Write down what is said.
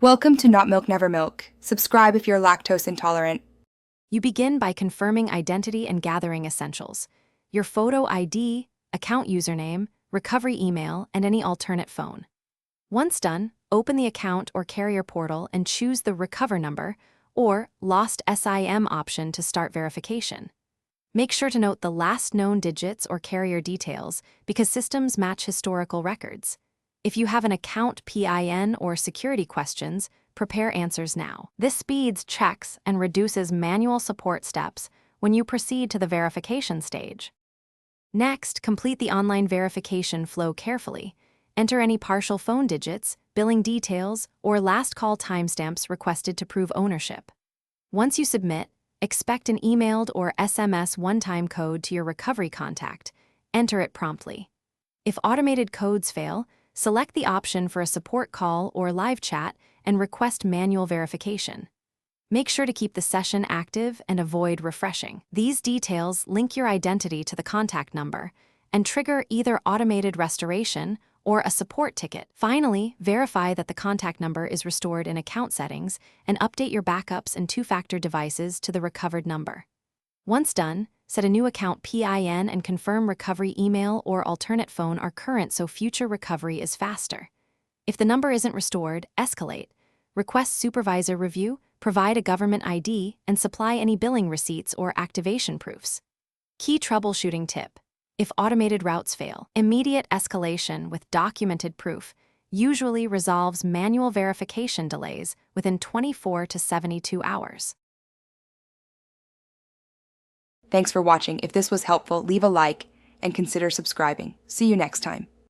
Welcome to Not Milk Never Milk. Subscribe if you're lactose intolerant. You begin by confirming identity and gathering essentials: your photo ID, account username, recovery email, and any alternate phone. Once done, open the account or carrier portal and choose the Recover Number or Lost SIM option to start verification. Make sure to note the last known digits or carrier details because systems match historical records. If you have an account PIN or security questions, prepare answers now. This speeds checks and reduces manual support steps when you proceed to the verification stage. Next, complete the online verification flow carefully. Enter any partial phone digits, billing details, or last call timestamps requested to prove ownership. Once you submit, expect an emailed or SMS one-time code to your recovery contact. Enter it promptly. If automated codes fail, select the option for a support call or live chat and request manual verification. Make sure to keep the session active and avoid refreshing. These details link your identity to the contact number and trigger either automated restoration or a support ticket. Finally, verify that the contact number is restored in account settings and update your backups and two-factor devices to the recovered number. Once done, set a new account PIN and confirm recovery email or alternate phone are current so future recovery is faster. If the number isn't restored, escalate. Request supervisor review, provide a government ID, and supply any billing receipts or activation proofs. Key troubleshooting tip: if automated routes fail, immediate escalation with documented proof usually resolves manual verification delays within 24 to 72 hours. Thanks for watching. If this was helpful, leave a like and consider subscribing. See you next time.